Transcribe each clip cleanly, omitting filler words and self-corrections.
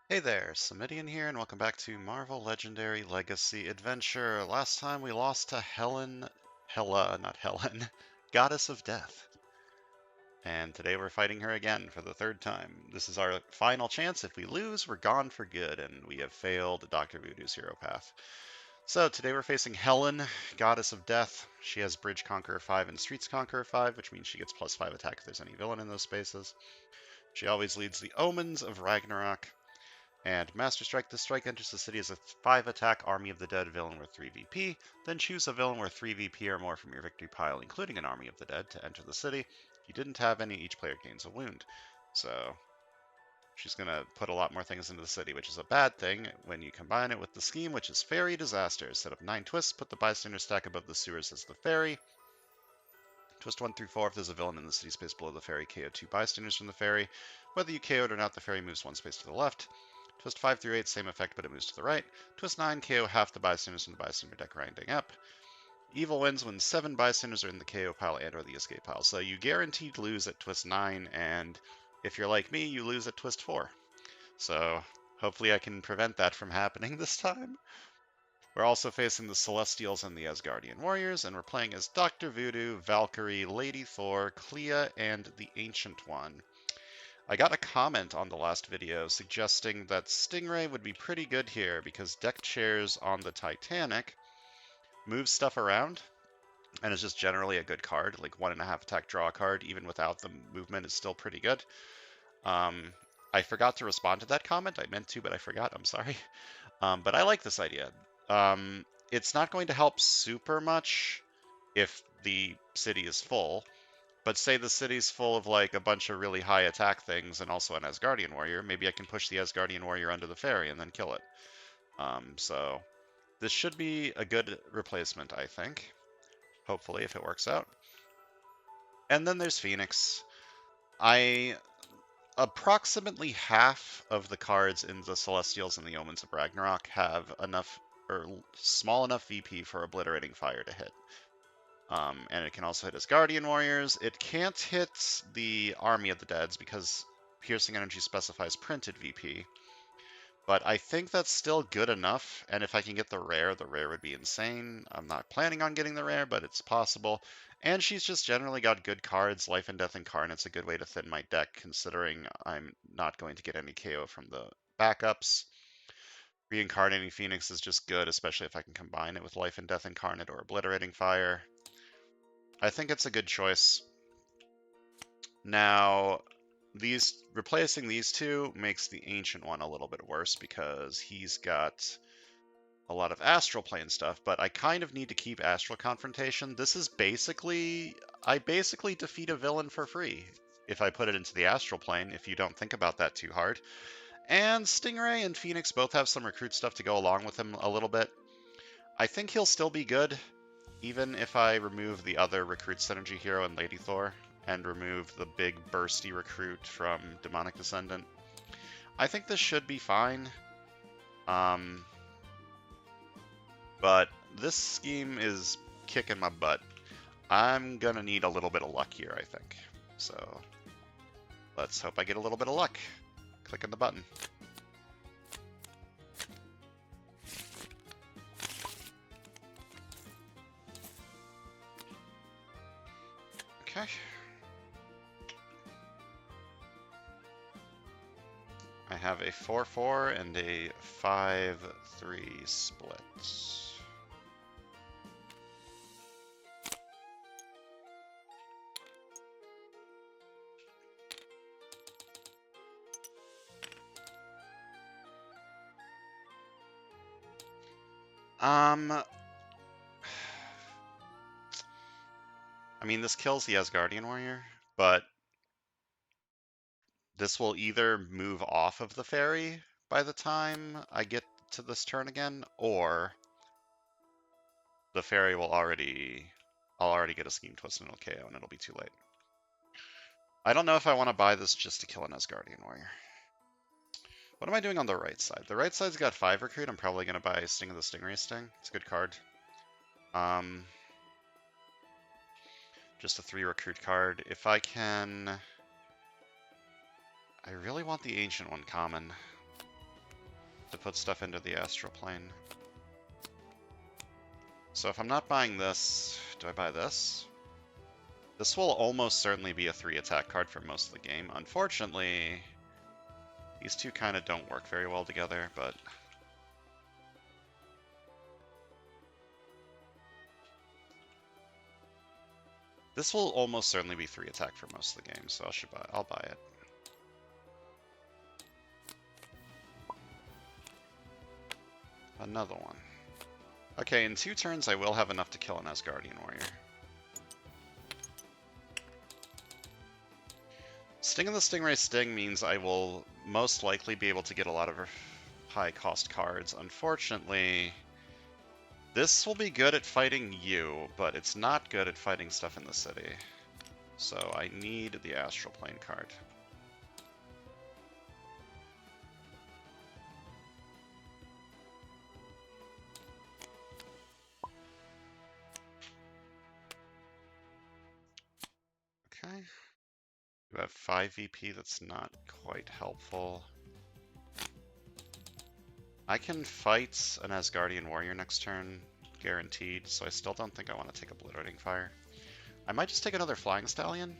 Hey there, Samitian here, and welcome back to Marvel Legendary Legacy Adventure. Last time we lost to not Helen, Goddess of Death. And today we're fighting her again for the third time. This is our final chance. If we lose, we're gone for good, and we have failed Dr. Voodoo's hero path. So today we're facing Helen, Goddess of Death. She has Bridge Conqueror 5 and Streets Conqueror 5, which means she gets +5 attack if there's any villain in those spaces. She always leads the Omens of Ragnarok. And Master Strike. This strike enters the city as a 5 attack Army of the Dead villain worth 3 VP. Then choose a villain worth 3 VP or more from your victory pile, including an Army of the Dead, to enter the city. If you didn't have any, each player gains a wound. So she's going to put a lot more things into the city, which is a bad thing when you combine it with the scheme, which is Fairy Disasters. Set up 9 twists, put the bystander stack above the sewers as the ferry. Twist 1 through 4 if there's a villain in the city space below the ferry, KO 2 bystanders from the ferry. Whether you KO'd or not, the ferry moves 1 space to the left. Twist 5 through 8, same effect, but it moves to the right. Twist 9, KO half the bystanders from the bystander deck, grinding up. Evil wins when 7 bystanders are in the KO pile and or the escape pile. So you guaranteed lose at twist 9, and if you're like me, you lose at twist 4. So hopefully I can prevent that from happening this time. We're also facing the Celestials and the Asgardian Warriors, and we're playing as Dr. Voodoo, Valkyrie, Lady Thor, Clea, and the Ancient One. I got a comment on the last video suggesting that Stingray would be pretty good here because deck chairs on the Titanic move stuff around and is just generally a good card. Like 1.5 attack draw card, even without the movement, is still pretty good. I forgot to respond to that comment. I meant to, but I forgot. I'm sorry. But I like this idea. It's not going to help super much if the city is full. But say the city's full of like a bunch of really high attack things and also an Asgardian warrior, maybe I can push the Asgardian warrior under the ferry and then kill it. So this should be a good replacement, I think. Hopefully, if it works out. And then there's Phoenix. Approximately half of the cards in the Celestials and the Omens of Ragnarok have enough or small enough VP for Obliterating Fire to hit. And it can also hit as Guardian Warriors. It can't hit the Army of the Deads because Piercing Energy specifies printed VP. But I think that's still good enough, and if I can get the rare would be insane. I'm not planning on getting the rare, but it's possible. And she's just generally got good cards. Life and Death Incarnate's a good way to thin my deck, considering I'm not going to get any KO from the backups. Reincarnating Phoenix is just good, especially if I can combine it with Life and Death Incarnate or Obliterating Fire. I think it's a good choice. Now, replacing these two makes the Ancient One a little bit worse because he's got a lot of Astral Plane stuff, but I kind of need to keep Astral Confrontation. This is I basically defeat a villain for free if I put it into the Astral Plane, if you don't think about that too hard. And Stingray and Phoenix both have some recruit stuff to go along with him a little bit. I think he'll still be good, even if I remove the other recruit synergy hero in Lady Thor and remove the big bursty recruit from Demonic Descendant. I think this should be fine. But this scheme is kicking my butt. I'm gonna need a little bit of luck here, I think. So let's hope I get a little bit of luck. Clicking the button. Okay. I have a 4-4 and a 5-3 split. I mean, this kills the Asgardian warrior, but this will either move off of the ferry by the time I get to this turn again, or the ferry will I'll already get a scheme twist and it'll KO and it'll be too late. I don't know if I want to buy this just to kill an Asgardian warrior. What am I doing on the right side? The right side's got 5 recruit. I'm probably going to buy Sting of the Stingray Sting. It's a good card. Just a 3 recruit card. If I can... I really want the Ancient One common. to put stuff into the astral plane. So if I'm not buying this, do I buy this? This will almost certainly be a 3 attack card for most of the game. Unfortunately, these two kind of don't work very well together, but... This will almost certainly be 3 attack for most of the game, so I'll buy it. Another one. Okay, in 2 turns I will have enough to kill an Asgardian warrior. Sting of the Stingray Sting means I will most likely be able to get a lot of high cost cards. Unfortunately, this will be good at fighting you, but it's not good at fighting stuff in the city. So I need the Astral Plane card. Okay. We have 5 VP, that's not quite helpful. I can fight an Asgardian warrior next turn, guaranteed, so I still don't think I want to take Obliterating Fire. I might just take another Flying Stallion.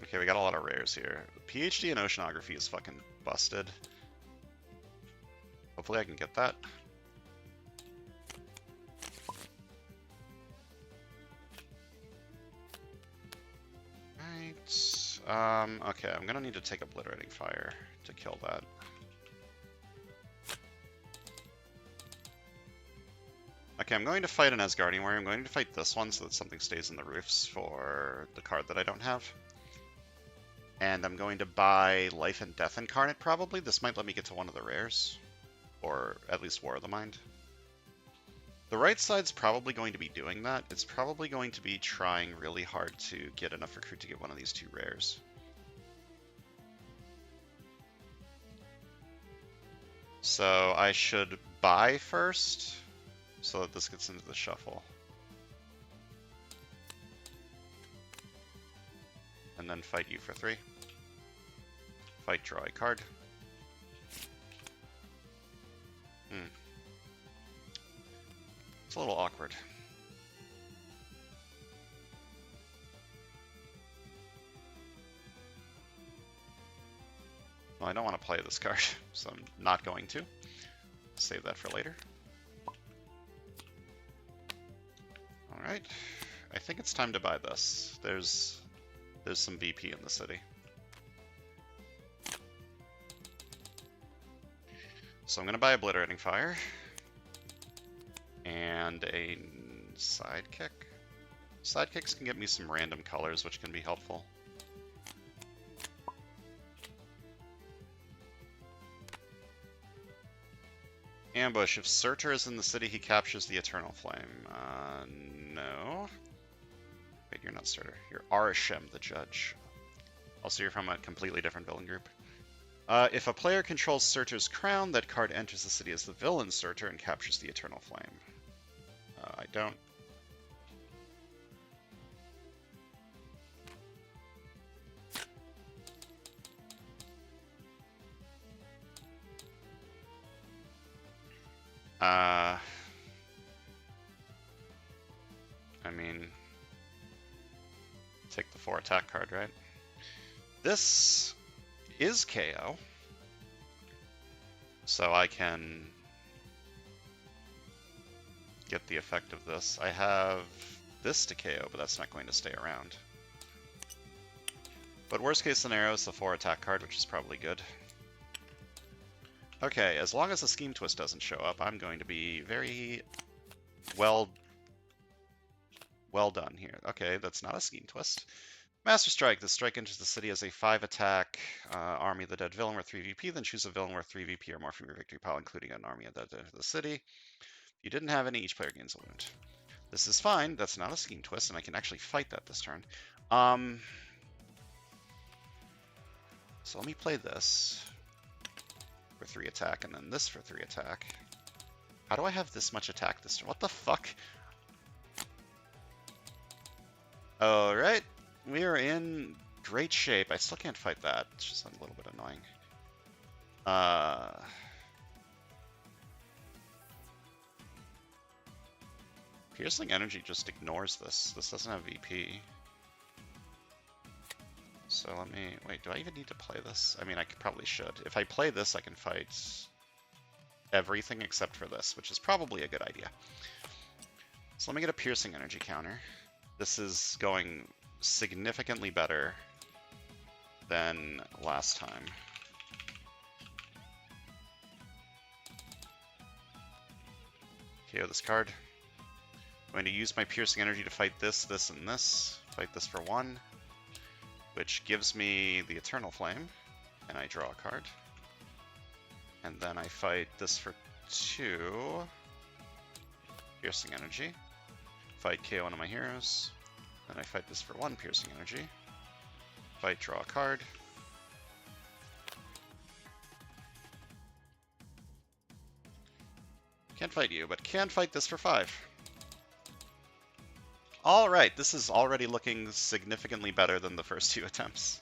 Okay, we got a lot of rares here. PhD in Oceanography is fucking busted. Hopefully I can get that. Okay, I'm gonna need to take Obliterating Fire to kill that. Okay, I'm going to fight an Asgardian warrior. I'm going to fight this one so that something stays in the roofs for the card that I don't have. And I'm going to buy Life and Death Incarnate, probably. This might let me get to one of the rares. Or at least War of the Mind. The right side's probably going to be doing that. It's probably going to be trying really hard to get enough recruit to get one of these 2 rares. So I should buy first, so that this gets into the shuffle. And then fight you for 3. Fight, draw a card. It's a little awkward. Well, I don't want to play this card, so I'm not going to. Save that for later. Alright. I think it's time to buy this. There's some VP in the city. So I'm going to buy Obliterating Fire. And a Sidekick. Sidekicks can get me some random colors, which can be helpful. Ambush. If Surtur is in the city, he captures the Eternal Flame. No. Wait, you're not Surtur. You're Arishem, the Judge. Also, you're from a completely different villain group. If a player controls Surtur's crown, that card enters the city as the villain Surtur and captures the Eternal Flame. I don't... I mean... Take the 4 attack card, right? This is KO. So I can get the effect of this. I have this to KO, but that's not going to stay around. But worst case scenario is the 4 attack card, which is probably good. Okay, as long as the Scheme Twist doesn't show up, I'm going to be very well done here. Okay, that's not a Scheme Twist. Master Strike. This strike enters the city as a 5 attack Army of the Dead villain worth 3 VP, then choose a villain worth 3 VP or more from your victory pile, including an Army of the Dead of the city. If you didn't have any, each player gains a wound. This is fine. That's not a Scheme Twist, and I can actually fight that this turn. So let me play this for 3 attack, and then this for 3 attack. How do I have this much attack this turn? What the fuck? Alright. We are in great shape. I still can't fight that. It's just a little bit annoying. Piercing Energy just ignores this. This doesn't have VP. So let me... Wait, do I even need to play this? I mean, I probably should. If I play this, I can fight everything except for this, which is probably a good idea. So let me get a Piercing Energy counter. This is going significantly better than last time. KO this card. I'm going to use my Piercing Energy to fight this, this, and this. Fight this for 1, which gives me the Eternal Flame, and I draw a card. And then I fight this for 2. Piercing Energy. Fight KO one of my heroes. Then I fight this for 1 Piercing Energy. Fight, draw a card. Can't fight you, but can fight this for 5. Alright, this is already looking significantly better than the first 2 attempts.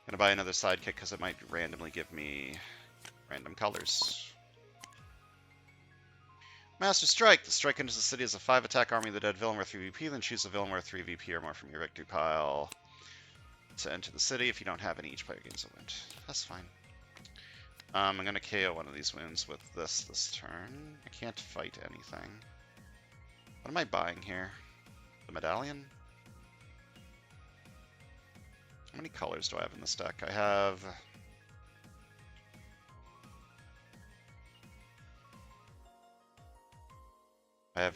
Gonna buy another sidekick because it might randomly give me random colors. Master Strike. The strike enters the city as a 5-attack army of the dead villain worth 3 VP, then choose a villain worth 3 VP or more from your victory pile to enter the city. If you don't have any, each player gains a wound. That's fine. I'm going to KO one of these wounds with this turn. I can't fight anything. What am I buying here? The medallion? How many colors do I have in this deck? I have...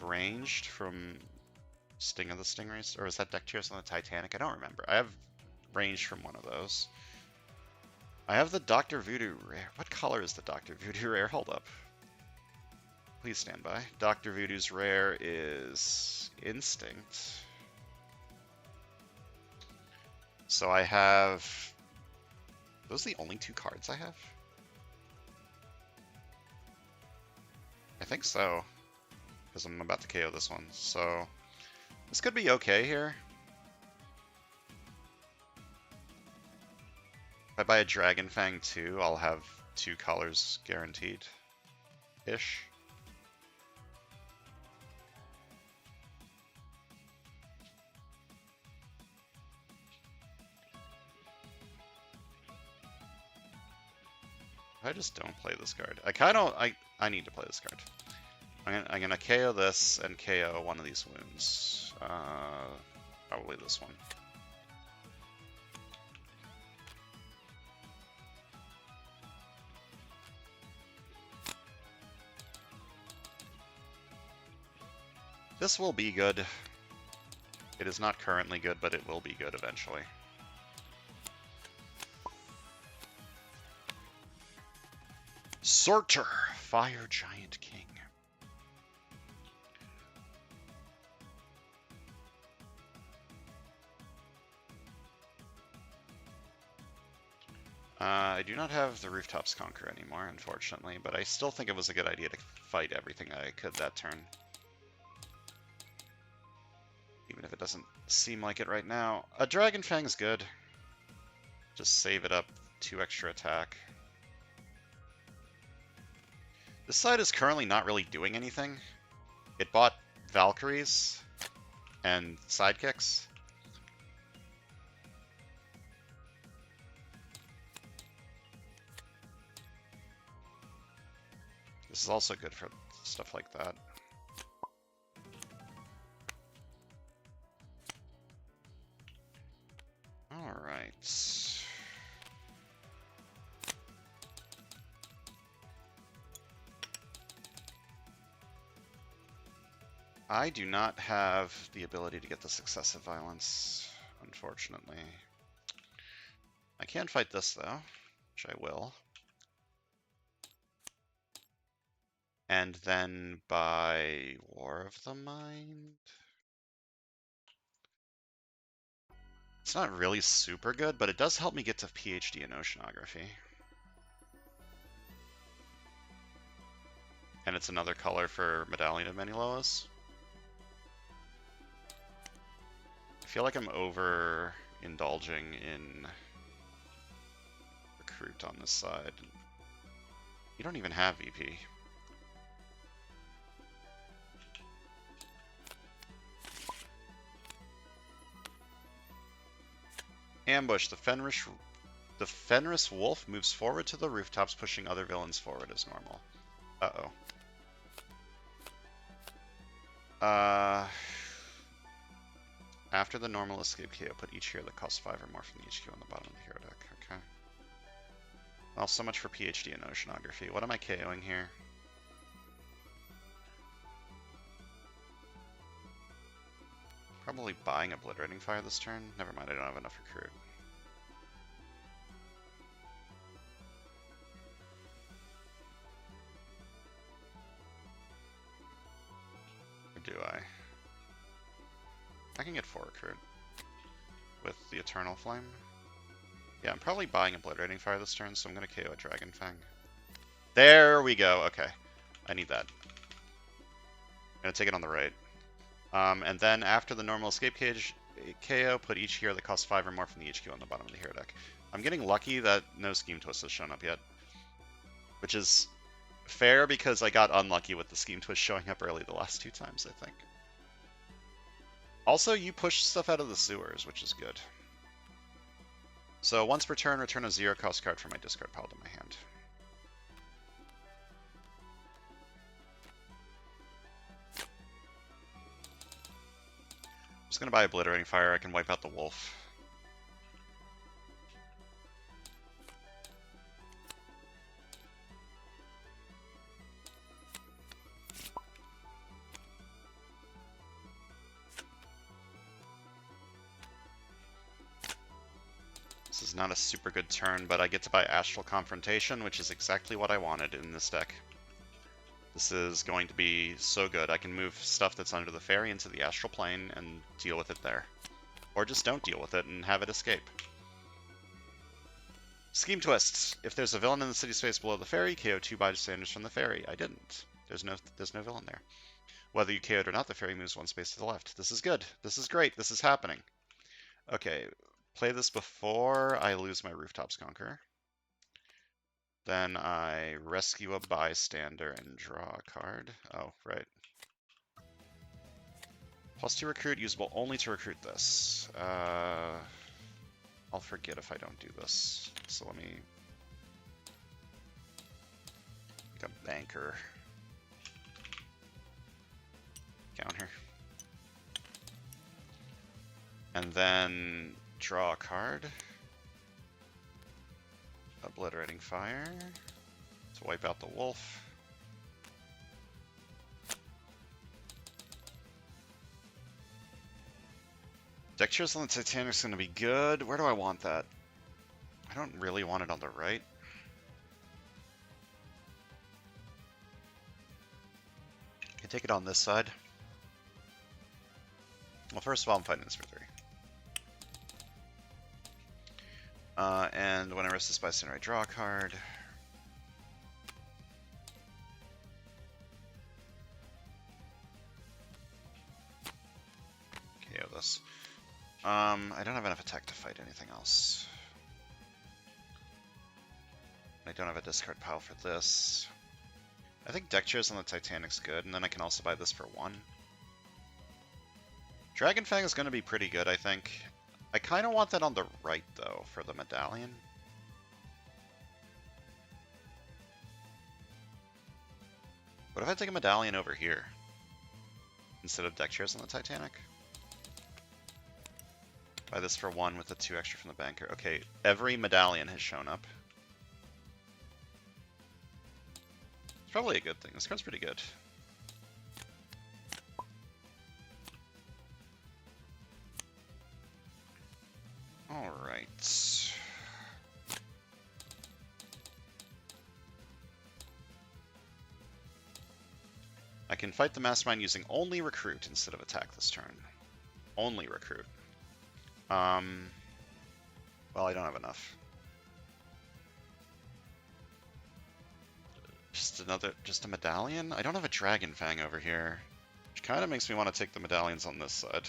ranged from Sting of the Stingrays, or is that deck Tears on the Titanic? I don't remember. I have ranged from one of those. I have the Dr. Voodoo rare. What color is the Dr. Voodoo rare? Hold up. Please stand by. Dr. Voodoo's rare is Instinct. So I have... Those are the only 2 cards I have? I think so. Because I'm about to KO this one. So this could be okay here. If I buy a Dragon Fang too, I'll have 2 colors guaranteed-ish. I just don't play this card. I need to play this card. I'm gonna KO this and KO one of these wounds. Probably this one. This will be good. It is not currently good, but it will be good eventually. Sorter, Fire Giant King. I do not have the Rooftops Conquer anymore, unfortunately, but I still think it was a good idea to fight everything I could that turn. Even if it doesn't seem like it right now. A Dragon Fang's good. Just save it up, 2 extra attack. This side is currently not really doing anything. It bought Valkyries and sidekicks. This is also good for stuff like that. All right. I do not have the ability to get the successive violence, unfortunately. I can fight this, though, which I will. And then by War of the Mind? It's not really super good, but it does help me get to PhD in Oceanography. And it's another color for Medallion of Many Loas. I feel like I'm over indulging in recruit on this side. You don't even have VP. Ambush. The Fenris Wolf moves forward to the rooftops, pushing other villains forward as normal. Uh-oh. After the normal escape KO, put each hero that costs 5 or more from the HQ on the bottom of the hero deck. Okay. Well, so much for PhD in Oceanography. What am I KOing here? Probably buying Obliterating Fire this turn. Never mind, I don't have enough recruit. Or do I? I can get 4 recruit with the Eternal Flame. Yeah, I'm probably buying Obliterating Fire this turn, so I'm going to KO a Dragon Fang. There we go. Okay. I need that. I'm going to take it on the right. And then after the normal escape cage KO, put each hero that costs 5 or more from the HQ on the bottom of the hero deck. I'm getting lucky that no Scheme Twist has shown up yet. Which is fair because I got unlucky with the Scheme Twist showing up early the last 2 times, I think. Also, you push stuff out of the sewers, which is good. So once per turn, return a 0-cost card from my discard pile to my hand. I'm just going to buy Obliterating Fire. I can wipe out the Wolf. This is not a super good turn, but I get to buy Astral Confrontation, which is exactly what I wanted in this deck. This is going to be so good. I can move stuff that's under the fairy into the Astral Plane and deal with it there. Or just don't deal with it and have it escape. Scheme Twist. If there's a villain in the city space below the fairy, KO 2 bystanders from the fairy. I didn't. There's no villain there. Whether you KO'd or not, the fairy moves 1 space to the left. This is good. This is great. This is happening. Okay. Play this before I lose my Rooftops Conqueror. Then I rescue a bystander and draw a card. Oh, right. +2 recruit, usable only to recruit this. I'll forget if I don't do this. So let me... make a banker. Counter. And then draw a card. Obliterating Fire to wipe out the Wolf. Deck Cheers on the Titanic's going to be good. Where do I want that? I don't really want it on the right. I can take it on this side. Well, first of all, I'm fighting this for 3. And when I rest this bystander, I draw a card. KO this. I don't have enough attack to fight anything else. I don't have a discard pile for this. I think Deck Chairs on the Titanic's good, and then I can also buy this for 1. Dragon Fang is going to be pretty good, I think. I kind of want that on the right, though, for the Medallion. What if I take a Medallion over here instead of Deck Chairs on the Titanic? Buy this for 1 with the 2 extra from the banker. Okay, every Medallion has shown up. It's probably a good thing. This card's pretty good. Alright. I can fight the Mastermind using only Recruit instead of attack this turn. Only Recruit. Well, I don't have enough. Just a Medallion? I don't have a Dragon Fang over here, which kind of makes me want to take the Medallions on this side.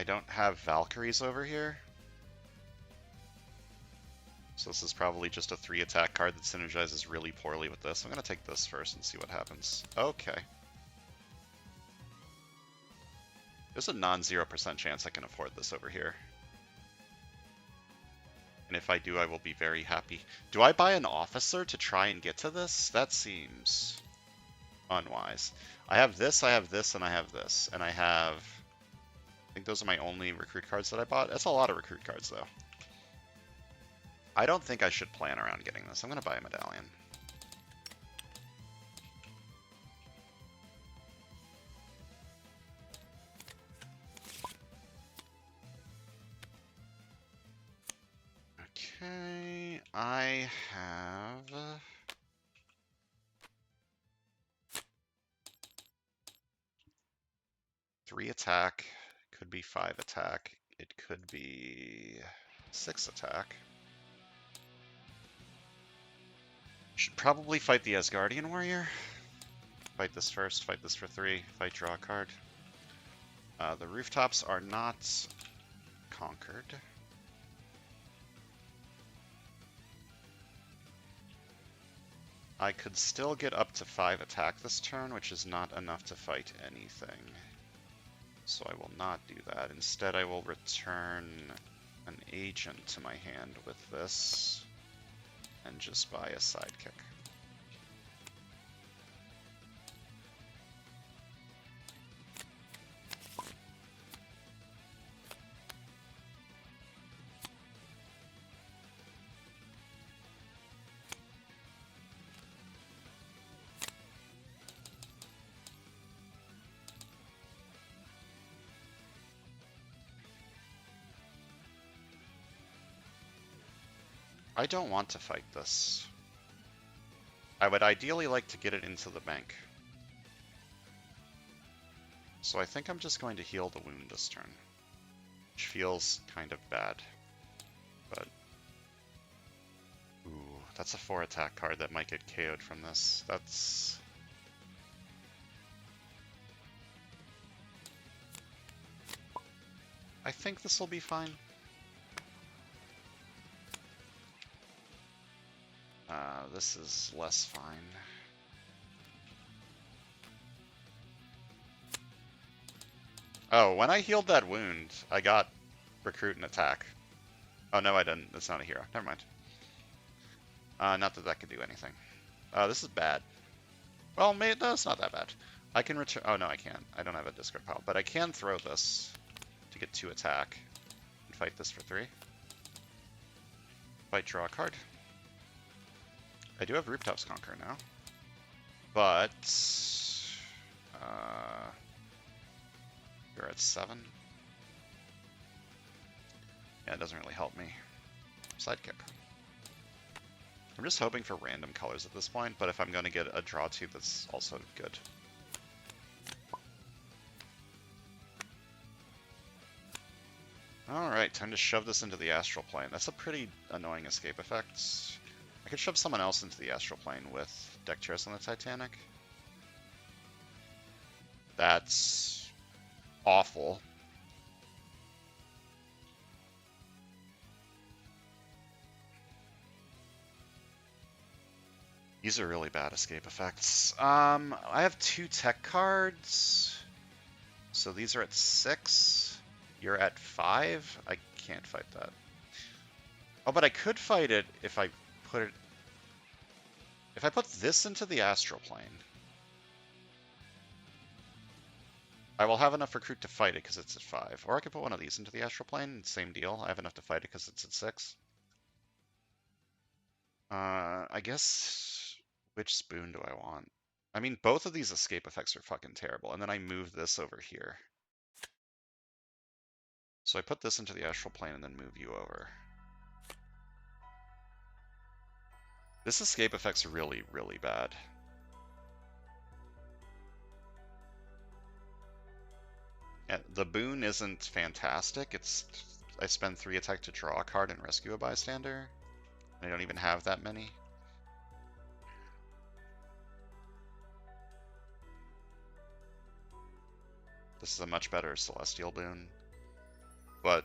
don't have Valkyries over here. So this is probably just a 3 attack card that synergizes really poorly with this. I'm going to take this first and see what happens. Okay. There's a non-0% chance I can afford this over here. And if I do, I will be very happy. Do I buy an officer to try and get to this? That seems unwise. I have this, and I have this. And I have... I think those are my only recruit cards that I bought. That's a lot of recruit cards, though. I don't think I should plan around getting this. I'm going to buy a medallion. Okay, I have... 3 attack, could be 5 attack, it could be 6 attack. Should probably fight the Asgardian Warrior. Fight this first, fight this for 3, fight draw a card. The rooftops are not conquered. I could still get up to 5 attack this turn, which is not enough to fight anything. So I will not do that. Instead, I will return an agent to my hand with this and just buy a sidekick. I don't want to fight this. I would ideally like to get it into the bank. So I think I'm just going to heal the wound this turn. Which feels kind of bad. But... Ooh, that's a 4 attack card that might get KO'd from this. That's... I think this will be fine. This is less fine. Oh, when I healed that wound, I got recruit and attack. Oh, no, I didn't. That's not a hero. Never mind. Not that that could do anything. This is bad. Well, no, it's not that bad. I can return... Oh, no, I can't. I don't have a discard pile. But I can throw this to get 2 attack and fight this for 3. Fight, draw a card. I do have Rooftops Conquer now, but you're at 7. Yeah, it doesn't really help me. Sidekick. I'm just hoping for random colors at this point, but if I'm going to get a draw 2, that's also good. Alright, time to shove this into the Astral Plane. That's a pretty annoying escape effect. I could shove someone else into the Astral Plane with deck chairs on the Titanic. That's awful. These are really bad escape effects. I have 2 tech cards. So these are at 6. You're at 5. I can't fight that. Oh, but I could fight it if I put it... If I put this into the Astral Plane, I will have enough recruit to fight it because it's at 5. Or I could put one of these into the Astral Plane, same deal. I have enough to fight it because it's at 6. I guess... Which spoon do I want? I mean, both of these escape effects are fucking terrible. And then I move this over here. So I put this into the Astral Plane and then move you over. This escape effect's really, really bad. And the boon isn't fantastic. It's I spend 3 attack to draw a card and rescue a bystander. I don't even have that many. This is a much better Celestial boon. but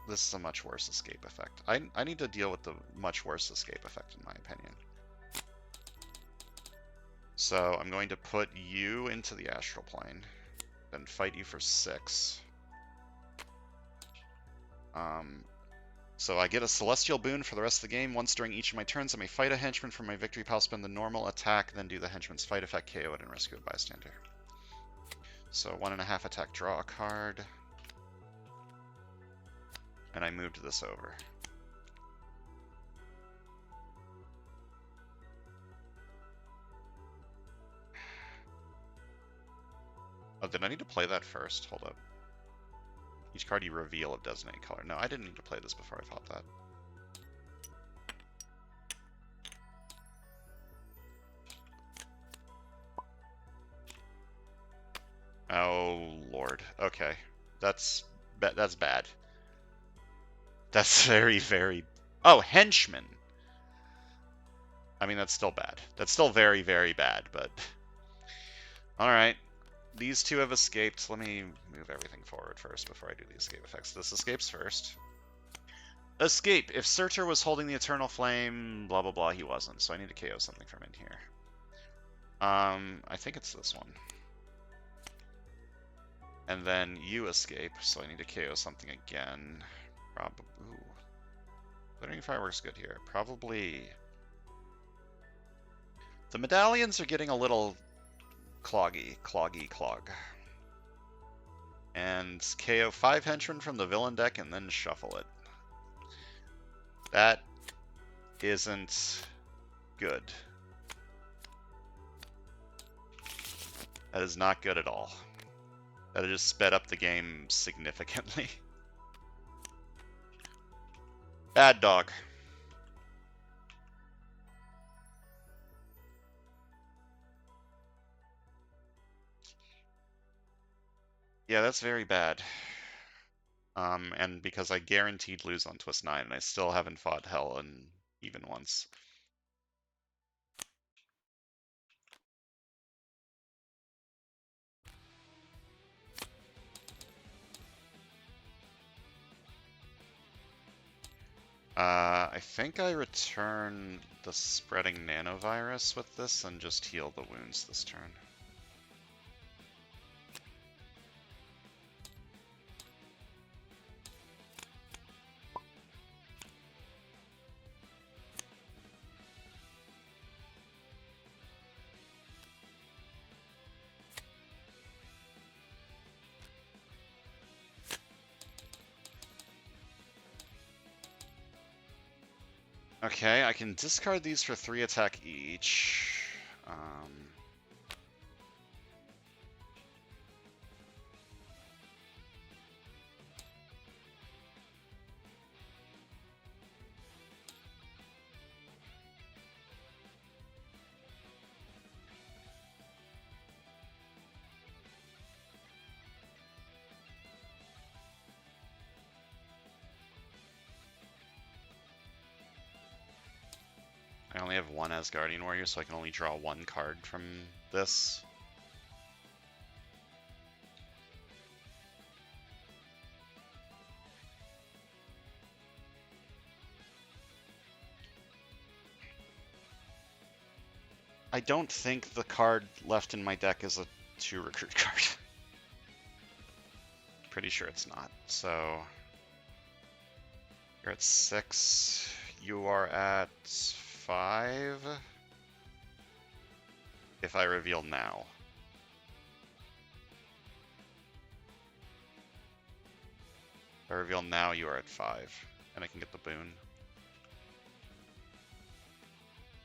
this is a much worse escape effect. I need to deal with the much worse escape effect, in my opinion. So I'm going to put you into the astral plane, then fight you for 6. So I get a celestial boon for the rest of the game. Once during each of my turns, I may fight a henchman for my victory pile, spend the normal attack, then do the henchman's fight effect, KO it, and rescue a bystander. So 1.5 attack, draw a card. And I moved this over. Oh, did I need to play that first? Hold up. Each card you reveal of designated color. No, I didn't need to play this before I thought that. Oh, Lord. Okay. That's bad. That's very, very... Oh, henchman! I mean, that's still bad. That's still very, very bad, but... Alright. These two have escaped. Let me move everything forward first before I do the escape effects. This escapes first. Escape! If Surtur was holding the Eternal Flame, blah blah blah, he wasn't. So I need to KO something from in here. I think it's this one. And then you escape, so I need to KO something again. Ooh. Glittering Fireworks good here. Probably... The medallions are getting a little clog. And KO 5 henchmen from the villain deck and then shuffle it. That isn't good. That is not good at all. That just sped up the game significantly. Bad dog. Yeah, that's very bad. And because I guaranteed lose on Twist 9, and I still haven't fought Helen even once. I think I return the spreading nanovirus with this and just heal the wounds this turn. Okay, I can discard these for 3 attack each. I only have 1 Asgardian Warrior, so I can only draw 1 card from this. I don't think the card left in my deck is a 2 recruit card. Pretty sure it's not. So you're at 6. You are at 5. If I reveal now. If I reveal now, you are at 5. And I can get the boon.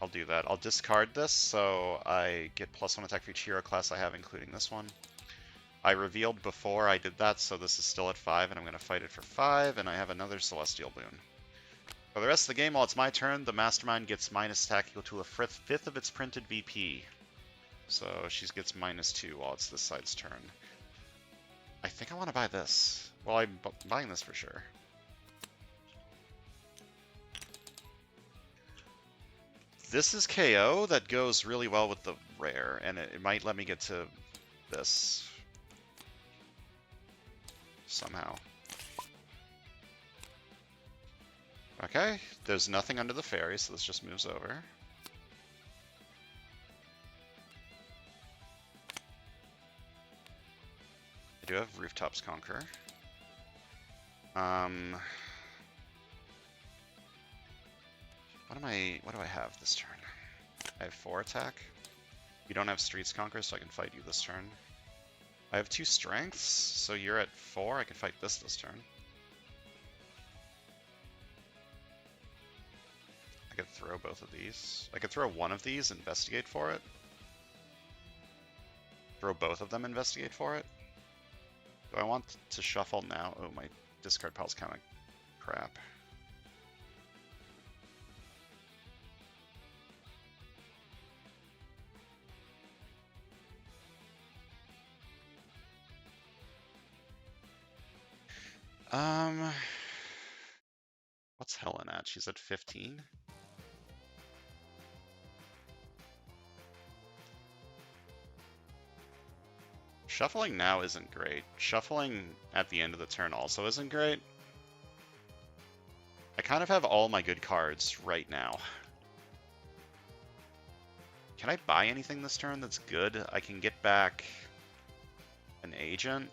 I'll do that. I'll discard this, so I get +1 attack for each hero class I have, including this one. I revealed before I did that, so this is still at 5, and I'm going to fight it for 5, and I have another Celestial Boon. For the rest of the game, while it's my turn, the Mastermind gets minus attack equal to a fifth of its printed VP. So she gets -2 while it's this side's turn. I think I want to buy this. Well, I'm buying this for sure. This is KO that goes really well with the rare, and it might let me get to this somehow. Okay, there's nothing under the ferry, so this just moves over. I do have Rooftops Conqueror. What do I have this turn? I have 4 attack. You don't have Streets Conqueror, so I can fight you this turn. I have 2 strengths, so you're at 4. I can fight this turn. I could throw both of these. I could throw one of these, investigate for it. Throw both of them, investigate for it. Do I want to shuffle now? Oh, my discard pile's kind of crap. What's Helen at? She's at 15. Shuffling now isn't great. Shuffling at the end of the turn also isn't great. I kind of have all my good cards right now. Can I buy anything this turn that's good? I can get back an agent.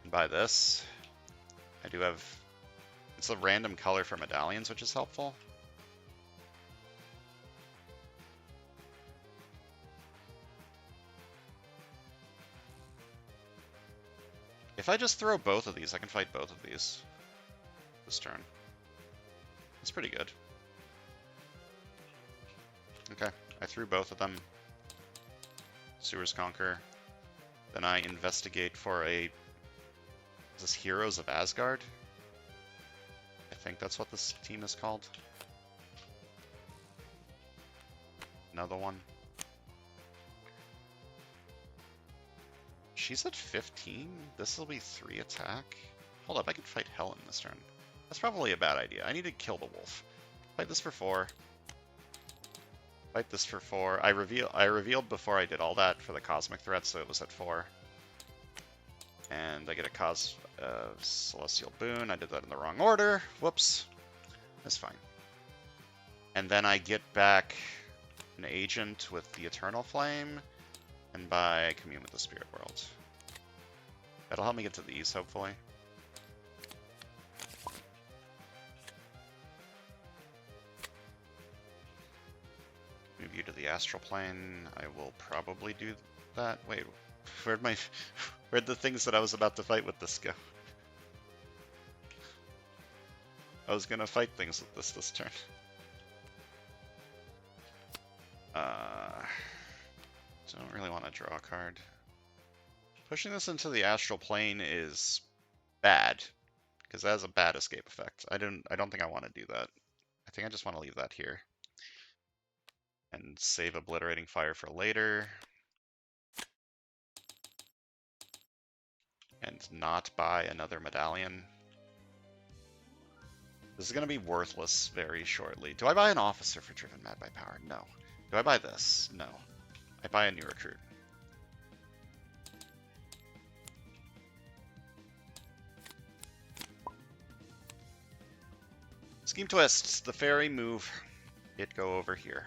And buy this. I do have... It's a random color for medallions, which is helpful. If I just throw both of these, I can fight both of these this turn. It's pretty good. Okay, I threw both of them. Sewers Conquer. Then I investigate for a... Is this Heroes of Asgard? I think that's what this team is called. Another one. She's at 15? This will be 3 attack? Hold up, I can fight Helen this turn. That's probably a bad idea. I need to kill the wolf. Fight this for 4. Fight this for 4. I revealed before I did all that for the cosmic threat, so it was at 4. And I get a Celestial Boon. I did that in the wrong order. Whoops. That's fine. And then I get back an agent with the Eternal Flame, and by Commune with the Spirit World. That'll help me get to these, hopefully. Move you to the Astral Plane. I will probably do that. Wait, where'd the things that I was about to fight with this go? I was gonna fight things with this turn. Don't really want to draw a card. Pushing this into the Astral Plane is bad, because that has a bad escape effect. I don't think I want to do that. I think I just want to leave that here. And save Obliterating Fire for later. And not buy another medallion. This is going to be worthless very shortly. Do I buy an officer for Driven Mad by Power? No. Do I buy this? No. I buy a new recruit. Scheme twist. The ferry move. It go over here.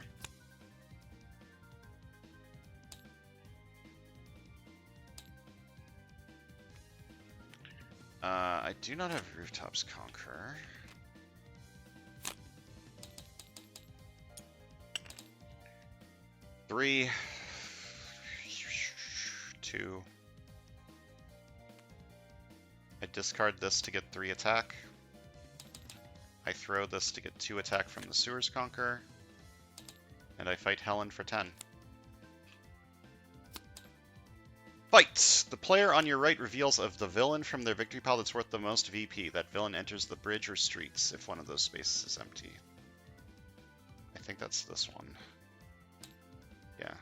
I do not have Rooftops Conqueror. Three, 2. I discard this to get 3 attack. I throw this to get 2 attack from the Sewers Conqueror. And I fight Helen for 10. Fight! The player on your right reveals of the villain from their victory pile that's worth the most VP. That villain enters the bridge or streets if one of those spaces is empty. I think that's this one. Yeah.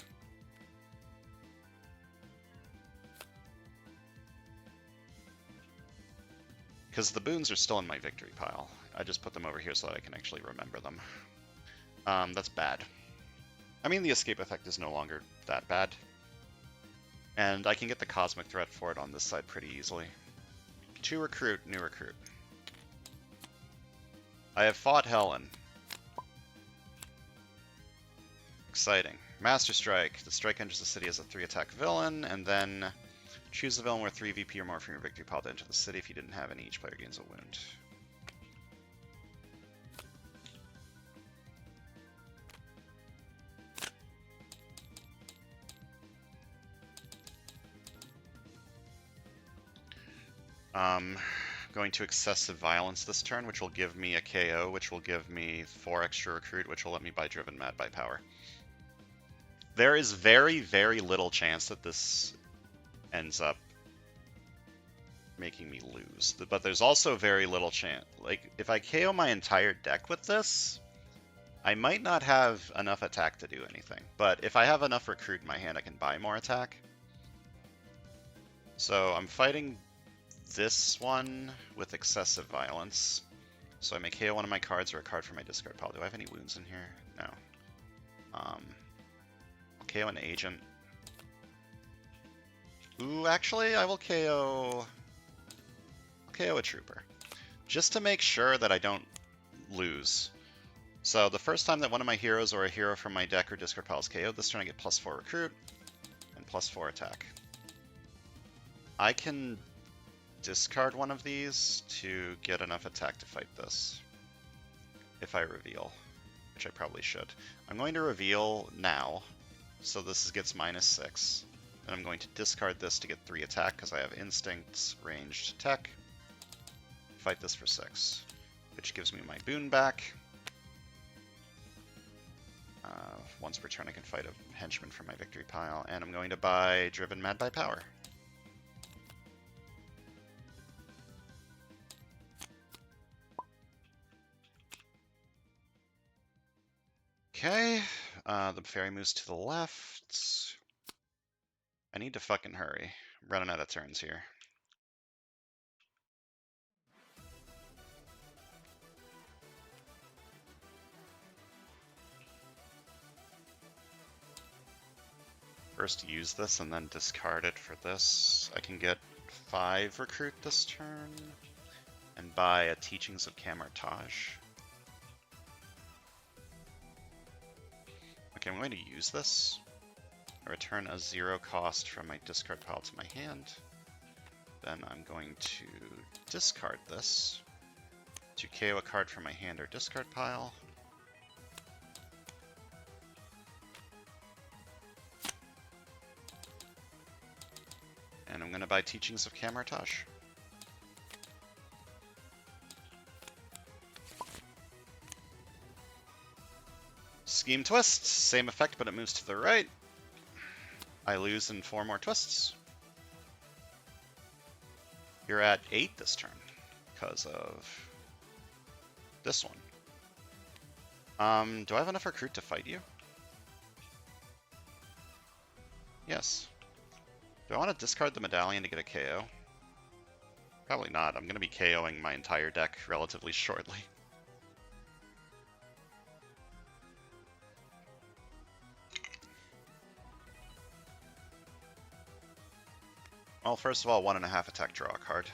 Because the boons are still in my victory pile. I just put them over here so that I can actually remember them. That's bad. I mean, the escape effect is no longer that bad. And I can get the cosmic threat for it on this side pretty easily. 2 recruit, new recruit. I have fought Helen. Exciting. Master Strike. The strike enters the city as a 3-attack villain, and then choose a villain with 3 VP or more from your victory pile to enter the city. If you didn't have any, each player gains a wound. Going to excessive violence this turn, which will give me a KO, which will give me 4 extra recruit, which will let me buy Driven Mad by Power. There is very, very little chance that this ends up making me lose. But there's also very little chance. Like, if I KO my entire deck with this, I might not have enough attack to do anything. But if I have enough recruit in my hand, I can buy more attack. So I'm fighting this one with excessive violence. So I may KO one of my cards or a card from my discard pile. Do I have any wounds in here? No. I'll KO an agent. Ooh, actually, I will KO a trooper. Just to make sure that I don't lose. So the first time that one of my heroes or a hero from my deck or discard pile is KO'd, this turn I get +4 recruit and +4 attack. I can discard one of these to get enough attack to fight this. If I reveal, which I probably should. I'm going to reveal now, so this gets -6. And I'm going to discard this to get 3 attack because I have instincts, ranged, tech. Fight this for 6, which gives me my boon back. Once per turn I can fight a henchman from my victory pile, and I'm going to buy Driven Mad by Power. Okay, the fairy moves to the left. I need to fucking hurry. I'm running out of turns here. First use this and then discard it for this. I can get 5 recruit this turn and buy a Teachings of Camartage. Okay, I'm going to use this. I return a 0 cost from my discard pile to my hand. Then I'm going to discard this to KO a card from my hand or discard pile. And I'm going to buy Teachings of Camartage. Scheme Twist, same effect, but it moves to the right. I lose in 4 more twists. You're at 8 this turn because of this one. Do I have enough recruit to fight you? Yes. Do I want to discard the medallion to get a KO? Probably not. I'm going to be KOing my entire deck relatively shortly. Well, first of all, 1.5 attack, draw a card.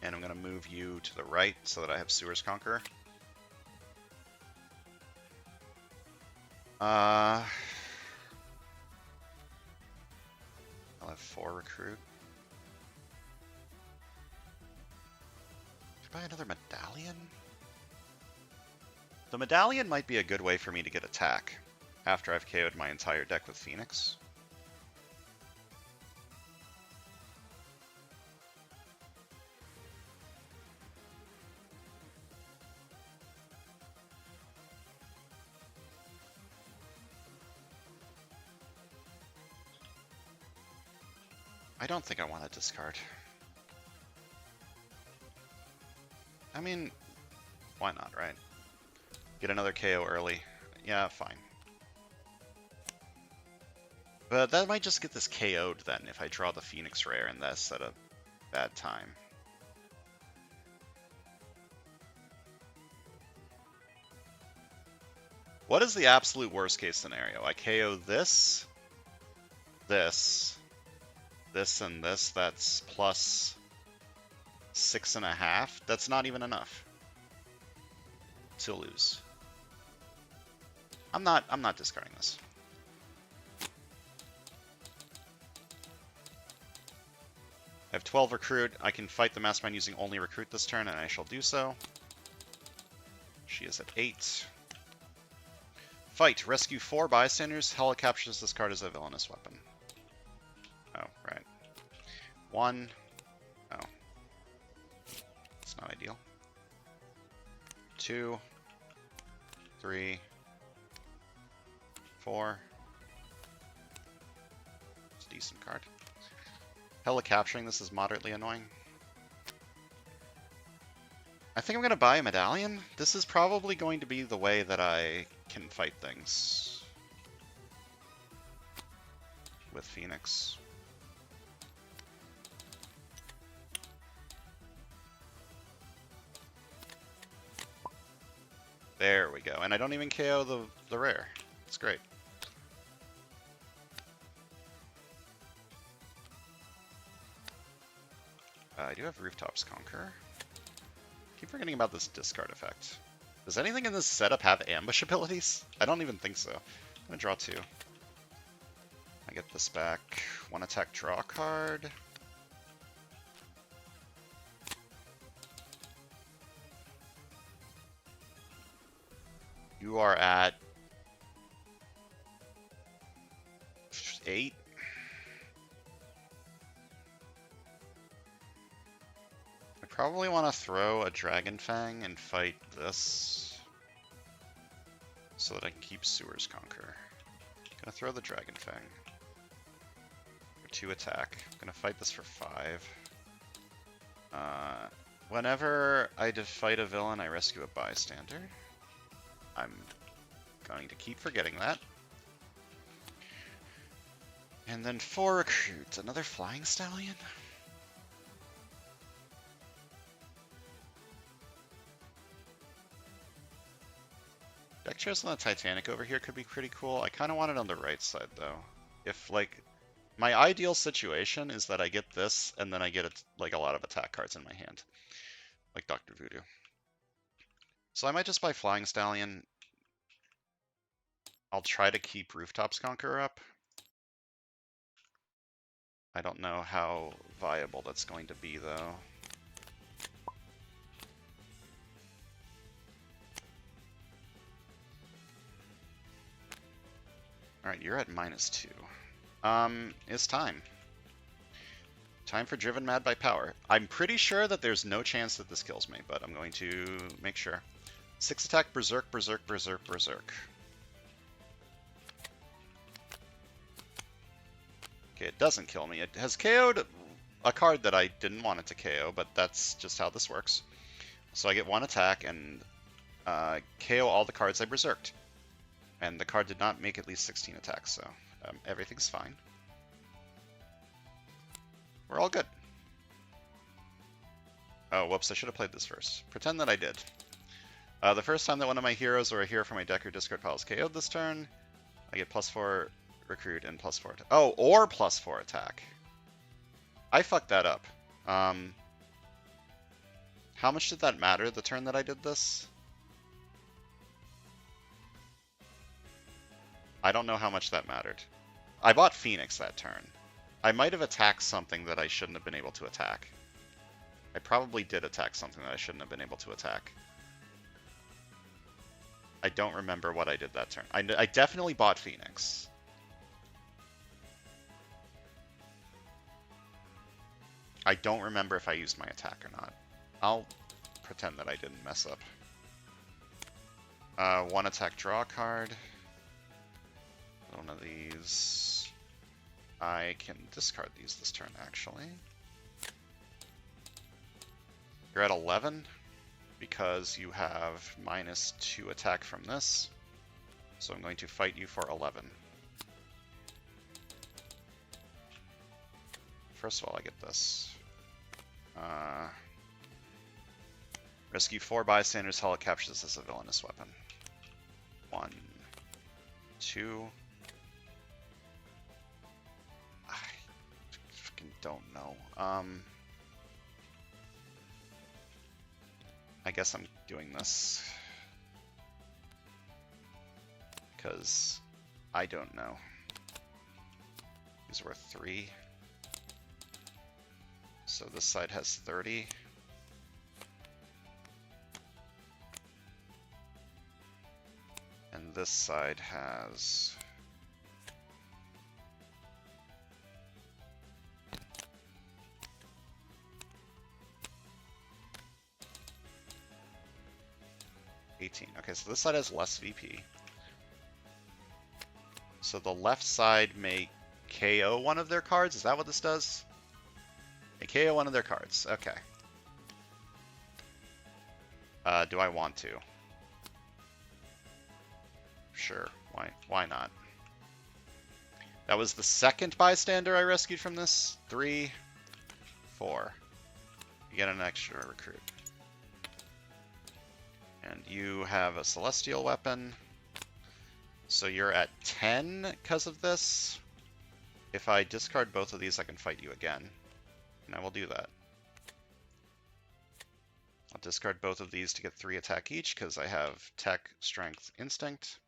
And I'm going to move you to the right so that I have Sewers Conqueror. I'll have 4 recruit. Should I buy another medallion? The medallion might be a good way for me to get attack after I've KO'd my entire deck with Phoenix. I don't think I want to discard. I mean, why not, right? Get another KO early. Yeah, fine. But that might just get this KO'd then if I draw the Phoenix Rare in this at a bad time. What is the absolute worst case scenario? I KO this, this, this, and this. That's plus 6.5. That's not even enough. to lose. I'm not discarding this. I have 12 recruit. I can fight the Mastermind using only recruit this turn, and I shall do so. She is at 8. Fight. Rescue 4 bystanders. Hela captures this card as a villainous weapon. Oh, right. 1. Oh. It's not ideal. 2. 3. 4. It's a decent card. Hela capturing this is moderately annoying. I think I'm going to buy a medallion. This is probably going to be the way that I can fight things with Phoenix. There we go. And I don't even KO the rare. It's great. I do have Rooftops Conqueror. Keep forgetting about this discard effect. Does anything in this setup have ambush abilities? I don't even think so. I'm gonna draw 2. I get this back. 1 attack, draw a card. You are at 8. I probably want to throw a Dragon Fang and fight this so that I can keep Sewers Conqueror. Gonna throw the Dragon Fang for 2 attack. Gonna fight this for 5. Whenever I fight a villain, I rescue a bystander. I'm going to keep forgetting that. And then 4 recruits. Another Flying Stallion? Deck chairs on the Titanic over here could be pretty cool. I kind of want it on the right side, though. If, like, my ideal situation is that I get this, and then I get, like, a lot of attack cards in my hand. Like Dr. Voodoo. So I might just buy Flying Stallion. I'll try to keep Rooftops Conqueror up. I don't know how viable that's going to be, though. Alright, you're at -2. It's time. Time for Driven Mad by Power. I'm pretty sure that there's no chance that this kills me, but I'm going to make sure. 6 attack, Berserk, Berserk, Berserk, Berserk. Okay, it doesn't kill me. It has KO'd a card that I didn't want it to KO, but that's just how this works. So I get 1 attack and KO all the cards I berserked. And the card did not make at least 16 attacks, so everything's fine. We're all good. Oh, whoops, I should have played this first. Pretend that I did. The first time that one of my heroes or a hero from my deck or discard pile is KO'd this turn, I get +4 recruit and +4 attack. Oh, or +4 attack. I fucked that up. How much did that matter the turn that I did this? I don't know how much that mattered. I bought Phoenix that turn. I might have attacked something that I shouldn't have been able to attack. I probably did attack something that I shouldn't have been able to attack. I don't remember what I did that turn. I definitely bought Phoenix. I don't remember if I used my attack or not. I'll pretend that I didn't mess up. 1 attack, draw a card. One of these. I can discard these this turn, actually. You're at 11 because you have -2 attack from this. So I'm going to fight you for 11. First of all, I get this. Rescue 4 bystanders. Hela captures this as a villainous weapon. 1, 2. I fucking don't know. I guess I'm doing this. because I don't know. These were 3. So this side has 30. And this side has... Okay, so this side has less VP. So the left side may KO one of their cards? Is that what this does? They KO one of their cards. Okay. Do I want to? Sure. Why not? That was the second bystander I rescued from this. 3, 4. You get an extra recruit. And you have a celestial weapon. So you're at 10 because of this. If I discard both of these, I can fight you again. And I will do that. I'll discard both of these to get 3 attack each because I have Tech, Strength, Instinct.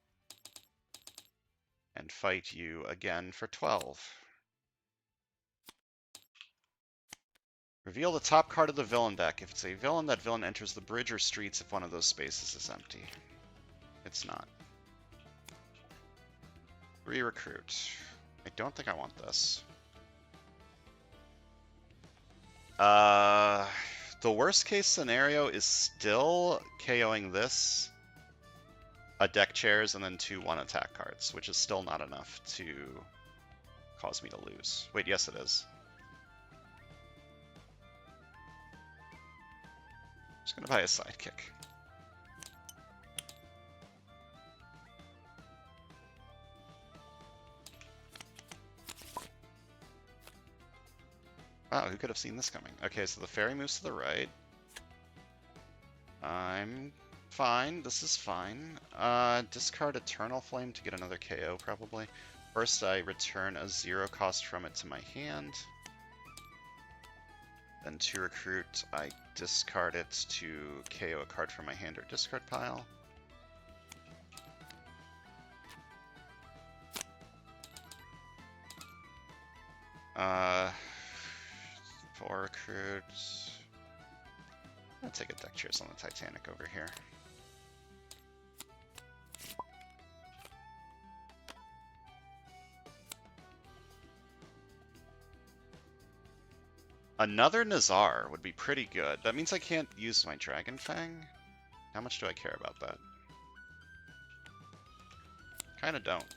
And fight you again for 12. Reveal the top card of the villain deck. If it's a villain, that villain enters the bridge or streets if one of those spaces is empty. It's not. Re-recruit. I don't think I want this. The worst case scenario is still KOing this, a deck chairs, and then 2 1 attack cards, which is still not enough to cause me to lose. Wait, yes it is. I'm just gonna buy a sidekick. Wow, who could have seen this coming? Okay, so the fairy moves to the right. I'm fine. This is fine. Discard Eternal Flame to get another KO, probably. First, I return a 0 cost from it to my hand. Then to recruit, I discard it to KO a card from my hand or discard pile. For recruits, I'm gonna take a deck chairs on the Titanic over here. Another Nazar would be pretty good. That means I can't use my Dragon Fang. How much do I care about that? Kinda don't.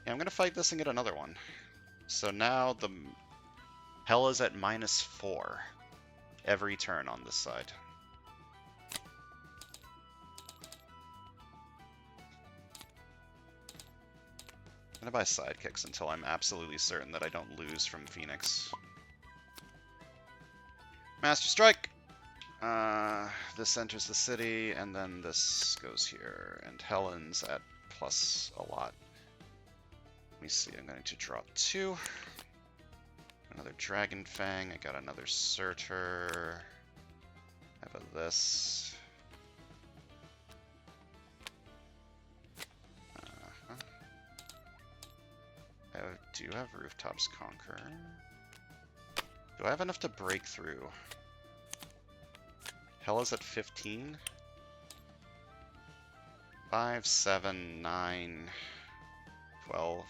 Yeah, I'm gonna fight this and get another one. So now the Hela's at -4 every turn on this side. I'm gonna buy sidekicks until I'm absolutely certain that I don't lose from Phoenix. Master Strike! This enters the city, and then this goes here, and Helen's at plus a lot. Let me see, I'm going to draw 2. Another Dragon Fang, I got another Surtur. I have this. I do have Rooftops Conquer. Do I have enough to break through? Hela's at 15. 5, 7, 9, 12.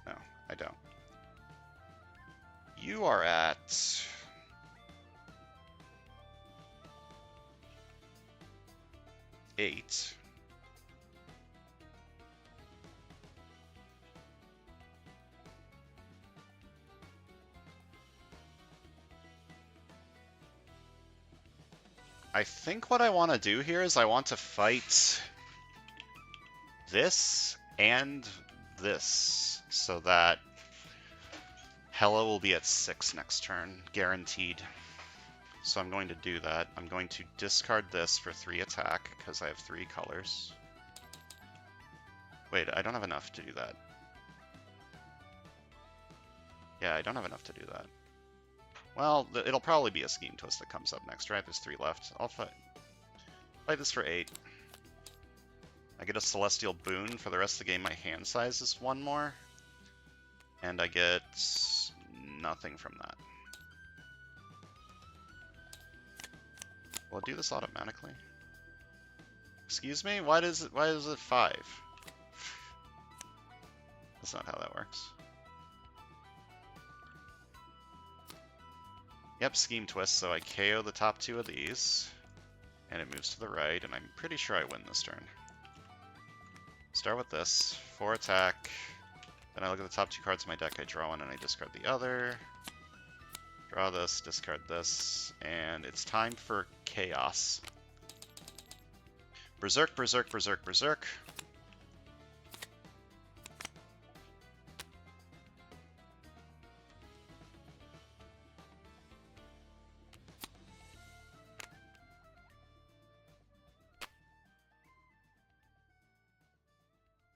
No, I don't. You are at... eight. I think what I want to do here is I want to fight this and this so that Hela will be at 6 next turn, guaranteed. So I'm going to do that. I'm going to discard this for 3 attack because I have 3 colors. Wait, I don't have enough to do that. Yeah, I don't have enough to do that. Well, it'll probably be a Scheme Twist that comes up next, right? There's 3 left. I'll fight this for 8. I get a Celestial Boon. For the rest of the game, my hand size is 1 more. And I get nothing from that. Will it do this automatically? Excuse me? Why is it 5? That's not how that works. Yep, Scheme Twist, so I KO the top 2 of these. And it moves to the right, and I'm pretty sure I win this turn. Start with this. 4 attack. Then I look at the top 2 cards of my deck, I draw one and I discard the other. Draw this, discard this, and it's time for Chaos. Berserk, Berserk, Berserk, Berserk.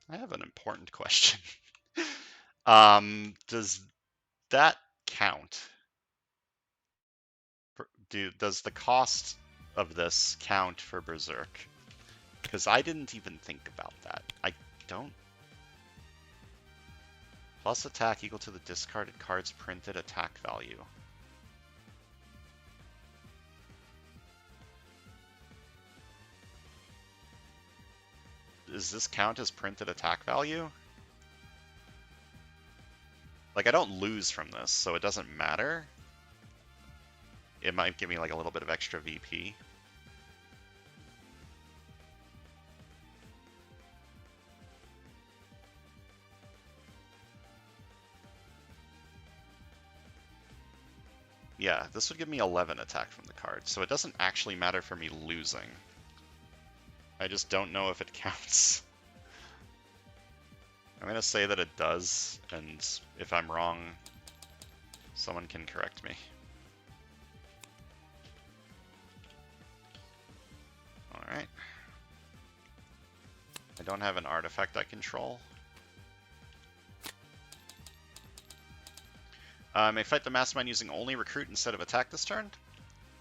I have an important question. Does that count? Does the cost of this count for Berserk? Because I didn't even think about that. I don't. Plus attack equal to the discarded card's printed attack value. Does this count as printed attack value? Like, I don't lose from this, so it doesn't matter. It might give me like a little bit of extra VP. Yeah, this would give me 11 attack from the card, so it doesn't actually matter for me losing. I just don't know if it counts. I'm gonna say that it does, and if I'm wrong, someone can correct me. Alright. I don't have an artifact I control. I may fight the Mastermind using only Recruit instead of Attack this turn.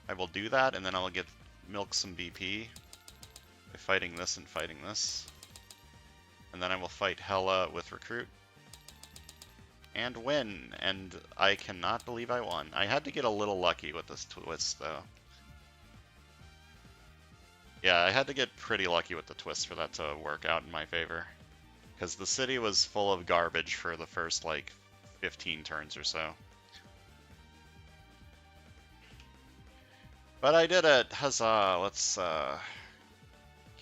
I will do that, and then I'll get milk some BP by fighting this and fighting this. And then I will fight Hela with Recruit. And win! And I cannot believe I won. I had to get a little lucky with this twist, though. Yeah, I had to get pretty lucky with the twist for that to work out in my favor. Because the city was full of garbage for the first, like, 15 turns or so. But I did it! Huzzah! Let's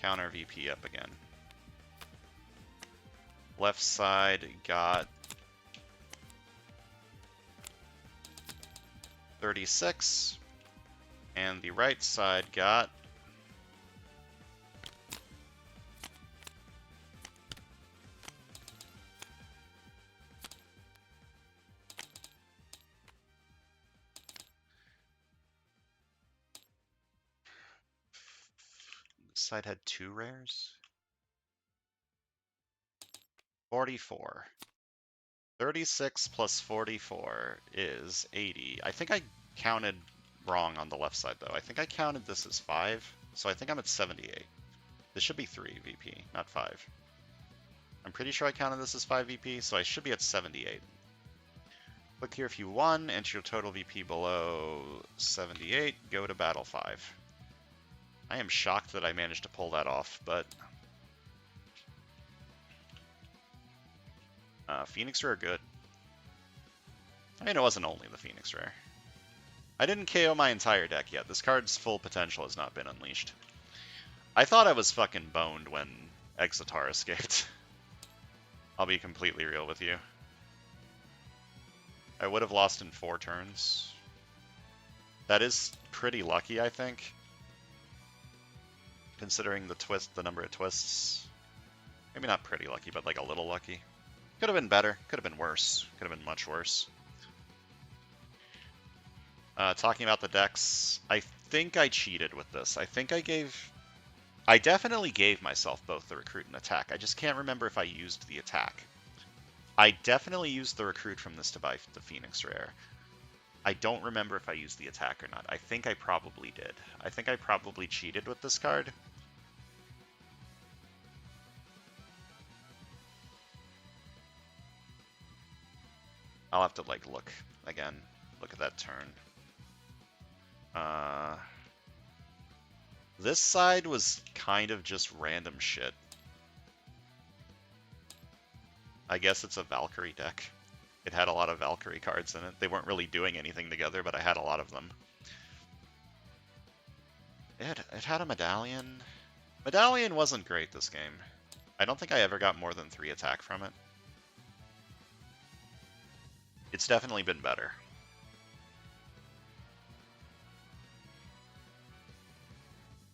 counter VP up again. Left side got 36, and the right side got 2 rares? 44. 36 plus 44 is 80. I think I counted wrong on the left side, though. I think I counted this as 5, so I think I'm at 78. This should be 3 VP, not 5. I'm pretty sure I counted this as 5 VP, so I should be at 78. Click here if you won, enter your total VP below 78, go to battle 5. I am shocked that I managed to pull that off, but Phoenix Rare good. I mean, it wasn't only the Phoenix Rare. I didn't KO my entire deck yet. This card's full potential has not been unleashed. I thought I was fucking boned when Exitar escaped. I'll be completely real with you. I would have lost in 4 turns. That is pretty lucky, I think. Considering the number of twists. Maybe not pretty lucky, but like a little lucky. Could have been better, could have been worse, could have been much worse. Talking about the decks, I think I cheated with this. I definitely gave myself both the Recruit and Attack. I just can't remember if I used the Attack. I definitely used the Recruit from this to buy the Phoenix Rare. I don't remember if I used the Attack or not. I think I probably did. I think I probably cheated with this card. I'll have to, like, look again. Look at that turn. This side was kind of just random shit. I guess it's a Valkyrie deck. It had a lot of Valkyrie cards in it. They weren't really doing anything together, but I had a lot of them. It had a Medallion. Medallion wasn't great this game. I don't think I ever got more than 3 attack from it. It's definitely been better.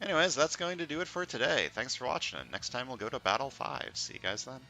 Anyways, that's going to do it for today. Thanks for watching. Next time we'll go to Battle 5. See you guys then.